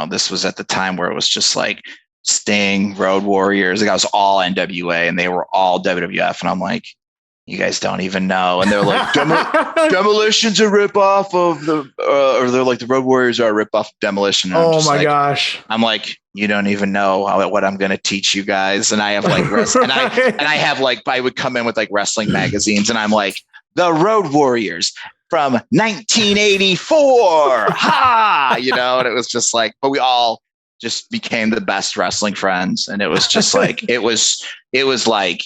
this was at the time where it was just like Sting, Road Warriors. Like I was all NWA, and they were all WWF. And I'm like, you guys don't even know. And they're like, Demolition's a ripoff of or they're like, the Road Warriors are a ripoff of Demolition. And oh my gosh. I'm like, you don't even know what I'm going to teach you guys. And I have like, and I have like, I would come in with like wrestling magazines, and I'm like, the Road Warriors from 1984. Ha! And it was just like, but we all just became the best wrestling friends. And it was just like, it was like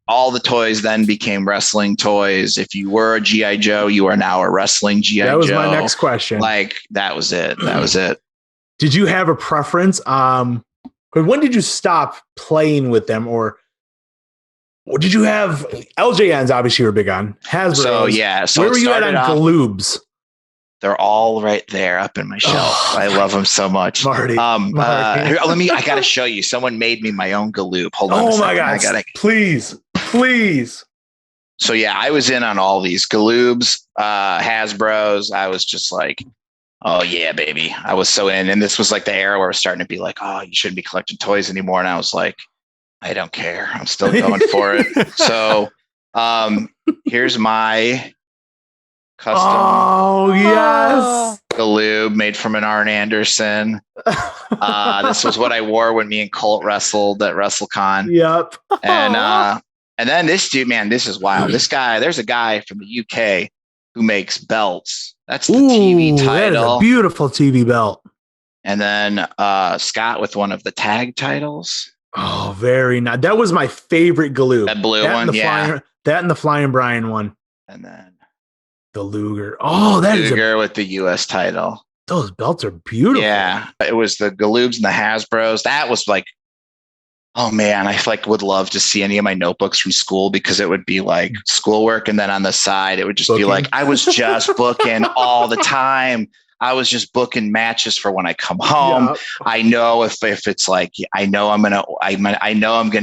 all the toys then became wrestling toys. If you were a G.I. Joe, you are now a wrestling G.I. Joe. That was my next question. Like, that was it. That was it. Did you have a preference? When did you stop playing with them, or did you have LJNs? Obviously, you were big on Hasbro. So yeah. So where were you at on Galoobs? They're all right there up in my shelf. I love them so much. Marty. Here, I got to show you. Someone made me my own Galoob. Hold on. Oh my God. Please. So yeah, I was in on all these Galoobs, Hasbros. I was just like, oh yeah, baby. I was so in. And this was like the era where it was starting to be like, oh, you shouldn't be collecting toys anymore. And I was like, I don't care. I'm still going for it. So here's my custom. Oh yes, Galoob made from an Arn Anderson. This was what I wore when me and Colt wrestled at WrestleCon. Yep. And then this dude, man, this is wild. This guy, there's a guy from the UK who makes belts That's the TV That is title. a beautiful TV belt. And then Scott with one of the tag titles. Oh, very nice. That was my favorite Galoob. That blue one, that and the Flying Brian one. And then the Luger. Oh, that Luger with the U.S. title. Those belts are beautiful. Yeah, it was the Galoobs and the Hasbros. That was like, oh man, I would love to see any of my notebooks from school, because it would be like schoolwork, and then on the side it would just be like, I was just booking all the time. I was just booking matches for when I come home. Yep. I know if it's like, I know I'm gonna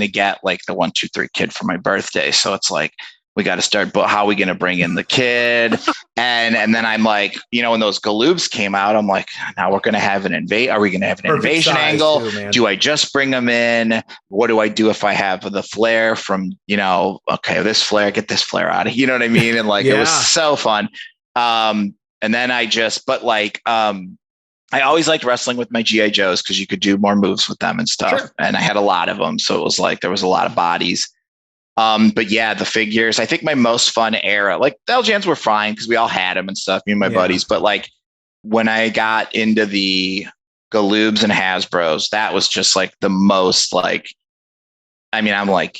get like the 1, 2, 3 kid for my birthday. So it's like, we got to start, but how are we going to bring in the kid? And then I'm like, when those Galoobs came out, I'm like, now we're going to have an Are we going to have an invasion angle? Too, do I just bring them in? What do I do if I have the flare from, this flare, get this flare out of, you know what I mean? And like, It was so fun. And then I always liked wrestling with my GI Joes, because you could do more moves with them and stuff. Sure. And I had a lot of them. So it was like, there was a lot of bodies. But yeah, the figures, I think my most fun era, like the LJNs were fine because we all had them and stuff, me and my buddies. But like when I got into the Galoobs and Hasbros, that was just like the most like, I'm like,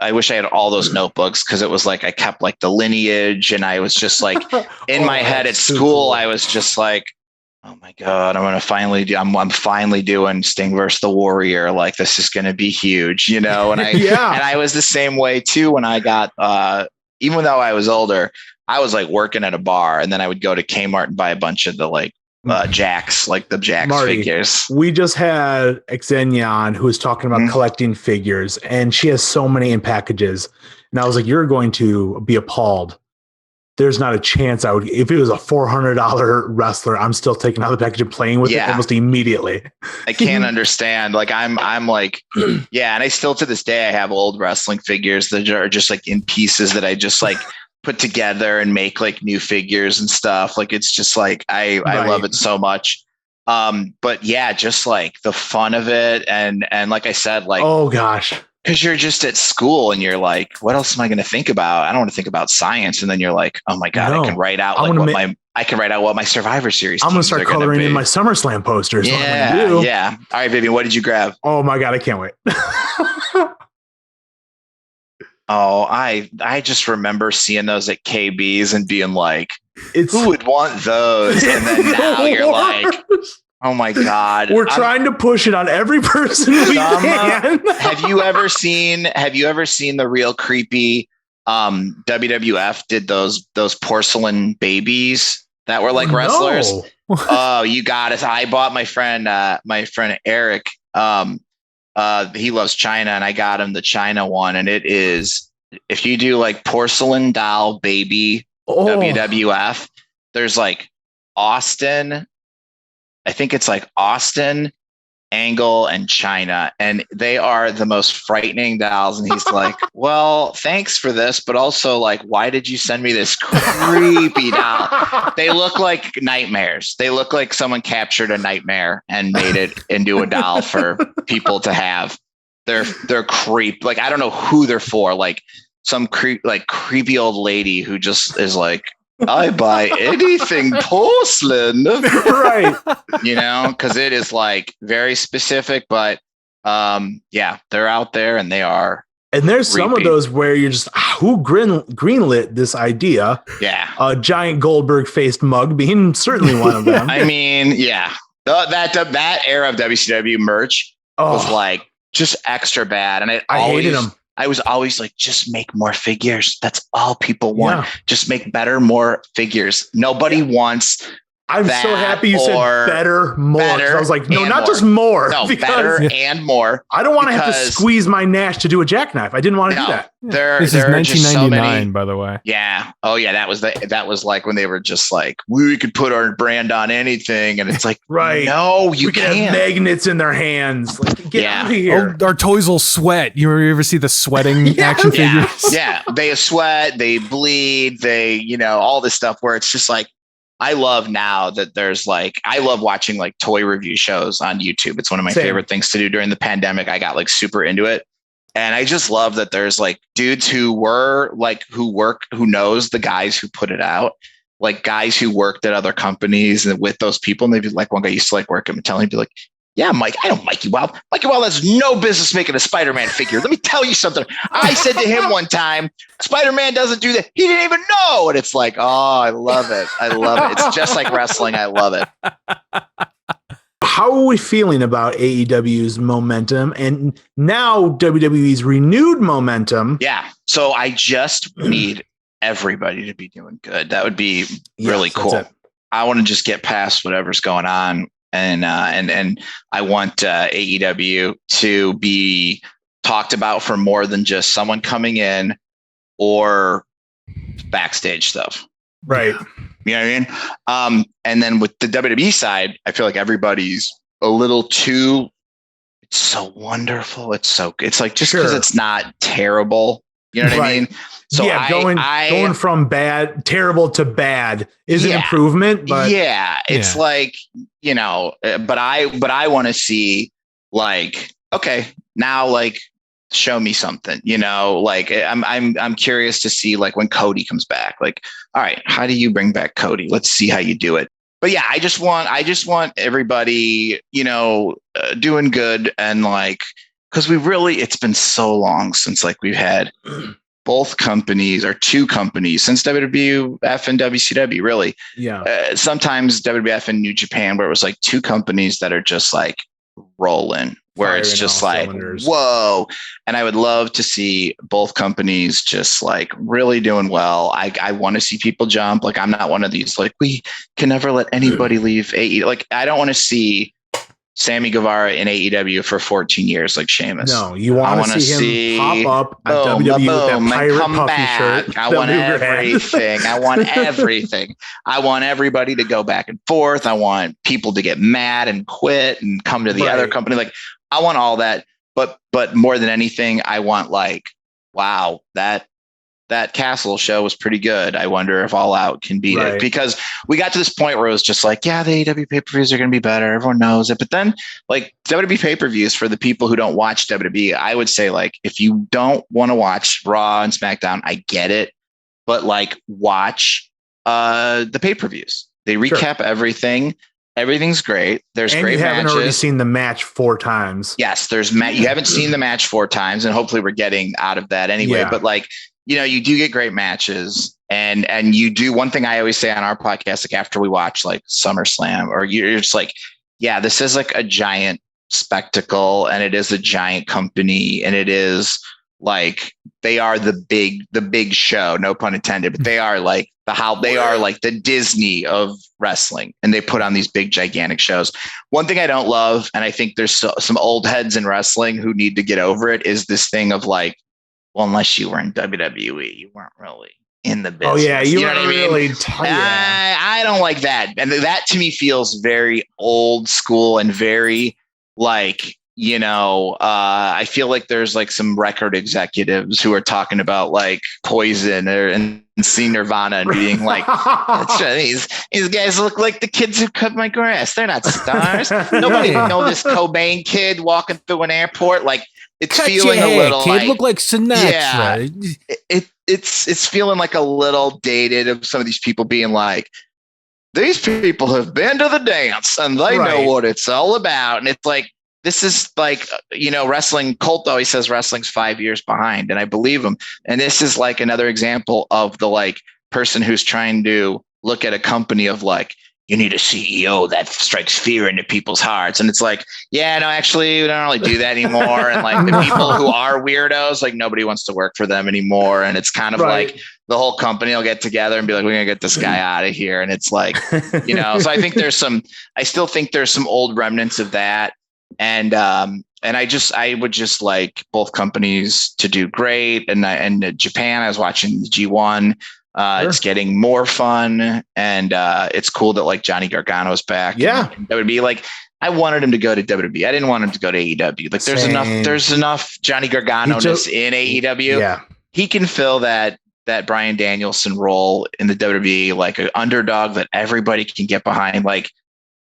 I wish I had all those notebooks, because it was like, I kept like the lineage, and I was just like in my head at school, I was just like, oh my God, I'm finally doing Sting versus the Warrior. Like, this is going to be huge, and and I was the same way too. When I got, even though I was older, I was like working at a bar, and then I would go to Kmart and buy a bunch of the like Jax, like the Jax Marty, figures. We just had Xenia on, who was talking about collecting figures, and she has so many in packages. And I was like, you're going to be appalled. There's not a chance I would, if it was a $400 wrestler, I'm still taking out the package and playing with it almost immediately. I can't understand. Like I'm like, and I still, to this day, I have old wrestling figures that are just like in pieces that I just like put together and make like new figures and stuff. Like, it's just like, I love it so much. But yeah, just like the fun of it. And like I said, like, oh gosh, because you're just at school and you're like, what else am I going to think about? I don't want to think about science. And then you're like, oh my God, I can write out what my Survivor Series. I'm going to start coloring in my SummerSlam posters. Yeah. All right, Vivian, what did you grab? Oh my God, I can't wait. Oh, I just remember seeing those at KB's and being like, who would want those? And then now you're like, oh my God. We're trying to push it on every person we can. Have you ever seen the real creepy WWF did those porcelain babies that were like wrestlers? No. Oh, you got it. I bought my friend Eric. He loves China, and I got him the China one, and it is, if you do like porcelain doll baby WWF, there's like Austin. I think it's like Austin, Angle, and China, and they are the most frightening dolls. And he's like, well, thanks for this, but also like, why did you send me this creepy doll? They look like nightmares. They look like someone captured a nightmare and made it into a doll for people to have. They're creep. Like, I don't know who they're for. Like some creepy old lady who just is like, I buy anything porcelain. Right. Because it is like very specific, but they're out there and they are. And there's some of those where you're just, who greenlit this idea? Yeah. A giant Goldberg faced mug being certainly one of them. I mean, yeah. That era of WCW merch was like just extra bad. And I hated them. I was always like, just make more figures. That's all people want. Yeah. Just make more figures. Nobody wants. I'm so happy you said better, more. I was like, no, not just more. No, better and more. I don't want to have to squeeze my Nash to do a jackknife. I didn't want to do that. This is 1999, by the way. Yeah. Oh yeah. That was like when they were just like, we could put our brand on anything. And it's like, right. No, you can't. Have magnets in their hands. Like, get out of here. Our toys will sweat. You ever see the sweating action figures? Yeah. They sweat, they bleed, all this stuff where it's just like, I love now that there's like, I love watching like toy review shows on YouTube. It's one of my favorite things to do during the pandemic. I got like super into it. And I just love that there's like dudes who knows the guys who put it out. like guys who worked at other companies and with those people, and they'd be like, one guy used to like work him and tell him, he'd be like, yeah, Mike, I know Mikey Wild. Mikey Wild has no business making a Spider-Man figure. Let me tell you something. I said to him one time, Spider-Man doesn't do that. He didn't even know. And it's like, oh, I love it. I love it. It's just like wrestling. I love it. How are we feeling about AEW's momentum and now WWE's renewed momentum? Yeah. So I just need everybody to be doing good. That would be really cool. I want to just get past whatever's going on. And I want AEW to be talked about for more than just someone coming in or backstage stuff. Right. You know what I mean? And then with the WWE side, I feel like everybody's a little too, it's so wonderful. It's like, just because it's not terrible, you know what I mean? So yeah, going from terrible to bad is an improvement, but it's like, you know, but I want to see like, okay, now like show me something, you know, like I'm curious to see like when Cody comes back, like, all right, how do you bring back Cody? Let's see how you do it. But yeah, I just want everybody, you know, doing good. And like, cause it's been so long since like we've had both companies or two companies since WWF and WCW, really. Yeah. Sometimes WWF and New Japan, where it was like two companies that are just like rolling, where it's just like, cylinders. Whoa. And I would love to see both companies just like really doing well. I want to see people jump. Like, I'm not one of these, like, we can never let anybody leave AEW. Like, I don't want to see Sammy Guevara in AEW for 14 years, like Sheamus. No, you want to see him pop up at WWE with that pirate puffy shirt. I want everything. I want everything. I want everybody to go back and forth. I want people to get mad and quit and come to the other company. Like, I want all that. But more than anything, I want like, wow, that Castle show was pretty good. I wonder if All Out can beat it, because we got to this point where it was just like, yeah, the AEW pay-per-views are going to be better. Everyone knows it. But then like WWE pay-per-views, for the people who don't watch WWE, I would say like, if you don't want to watch Raw and SmackDown, I get it. But like, watch the pay-per-views. They recap everything. Everything's great. There's great matches. You haven't already seen the match 4 times. Yes, you haven't seen the match 4 times, and hopefully we're getting out of that anyway. Yeah. But like, you know, you do get great matches, and you do. One thing I always say on our podcast, like after we watch like SummerSlam, or you're just like, yeah, this is like a giant spectacle, and it is a giant company, and it is like, they are the big show, no pun intended, but they are like the Disney of wrestling, and they put on these big gigantic shows. One thing I don't love, and I think there's some old heads in wrestling who need to get over it, is this thing of like, well, unless you were in WWE, you weren't really in the business. Oh yeah, you know what I mean? Really I don't like that, and that to me feels very old school and very like, you know, I feel like there's like some record executives who are talking about like Poison and seeing Nirvana and being like, these guys look like the kids who cut my grass. They're not stars. Nobody know this Cobain kid walking through an airport. Like, it's Cut feeling your hair, a little kid. like, Look like Sinatra. Yeah, it's feeling like a little dated, of some of these people being like, these people have been to the dance and they know what it's all about. And it's like, this is like, you know, wrestling. Colt always says wrestling's 5 years behind, and I believe him. And this is like another example of the like person who's trying to look at a company of like, you need a CEO that strikes fear into people's hearts. And it's like, yeah, no, actually, we don't really do that anymore. And like the people who are weirdos, like nobody wants to work for them anymore. And it's kind of like the whole company will get together and be like, we're going to get this guy out of here. And it's like, you know, so I still think there's some old remnants of that. And I would just like both companies to do great. And Japan, I was watching the G1. It's getting more fun, and it's cool that like Johnny Gargano's back. Yeah, and that would be like, I wanted him to go to WWE. I didn't want him to go to AEW. Like, there's enough Johnny Gargano-ness in AEW. Yeah, he can fill that Bryan Danielson role in the WWE, like an underdog that everybody can get behind. Like,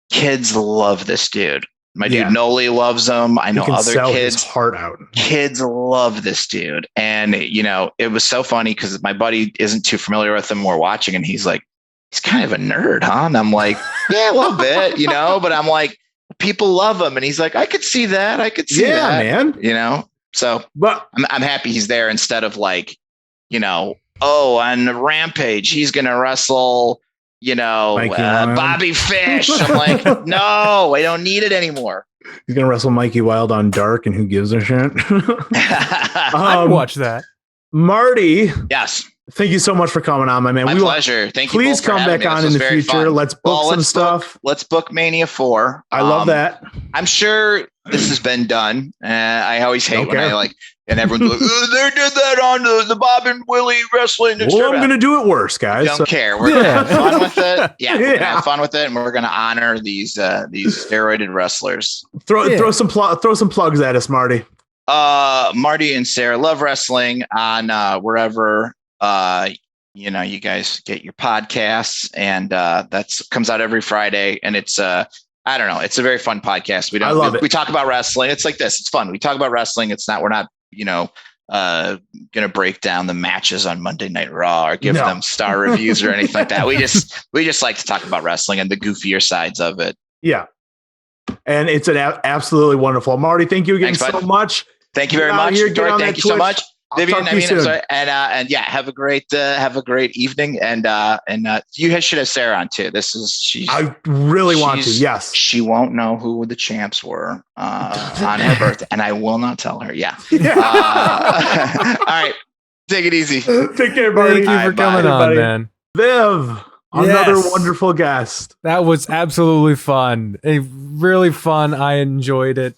kids love this dude. My dude Noli loves him. I know other kids. His heart out. Kids love this dude, and you know, it was so funny because my buddy isn't too familiar with him. We're watching, and he's like, he's kind of a nerd, huh? And I'm like, yeah, a little bit, but I'm like, people love him. And he's like, I could see that. I could see that, man. So but I'm happy he's there instead of like, on Rampage, he's going to wrestle, Bobby Fish. I'm like, no, I don't need it anymore. He's going to wrestle Mikey Wild on Dark, and who gives a shit? I'd watch that. Marty. Yes. Thank you so much for coming on, my man. My pleasure. Thank you. Please come back on in the future. Fun. Let's book some stuff. Let's book Mania 4. I love that. I'm sure this has been done. I always hate when I like, and everyone's like, they did that on the Bob and Willie wrestling. Well, I'm going to do it worse, guys. Don't care. We're going to have fun with it. Yeah, we're going to have fun with it, and we're going to honor these steroided wrestlers. Throw some plugs at us, Marty. Marty and Sarah Love Wrestling on wherever you guys get your podcasts, and that's comes out every Friday, and it's I don't know, it's a very fun podcast. We talk about wrestling. It's like this. It's fun. We talk about wrestling. We're not gonna break down the matches on Monday Night Raw or give them star reviews or anything like that. We just like to talk about wrestling and the goofier sides of it. Yeah, and it's an absolutely wonderful. Marty, thank you again so much. Thank you very much. Thank you so much. Vivian, sorry. And have a great evening. And you guys should have Sarah on too. I really want to. Yes. She won't know who the champs were on her birthday, and I will not tell her. Yeah. All right. Take it easy. Take care, Marty. Thank you for coming on, man. Viv, another wonderful guest. That was absolutely fun. Really fun. I enjoyed it.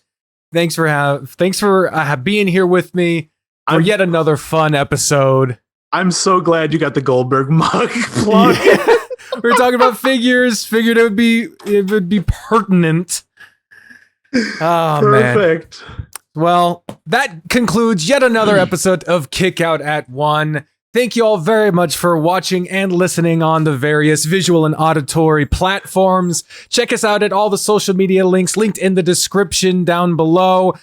Thanks for being here with me. For yet another fun episode. I'm so glad you got the Goldberg mug plug. We were talking about figures. Figured it would be pertinent. Oh, perfect. Man. Well, that concludes yet another episode of Kick Out at 1. Thank you all very much for watching and listening on the various visual and auditory platforms. Check us out at all the social media links linked in the description down below.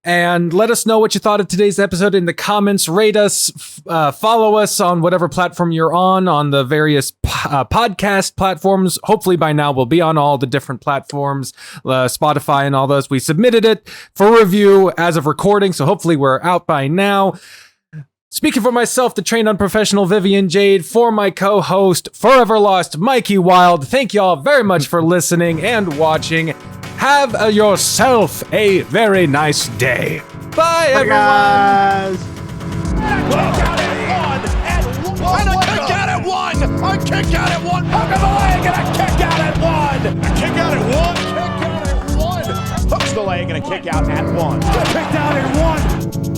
And let us know what you thought of today's episode in the comments. Rate us, follow us on whatever platform you're on the various podcast platforms. Hopefully by now we'll be on all the different platforms, Spotify and all those. We submitted it for review as of recording, so hopefully we're out by now. Speaking for myself, the trained unprofessional Vivian Jade, for my co-host, forever lost Mikey Wild, thank you all very much for listening and watching. Have yourself a very nice day. Bye, everyone. Guys. Kick out at one. I kick out at one. Hook of the leg and a kick out at one. A kick out at one. Kick out at one. Hooks the leg and a kick out at one. Kicked out at one.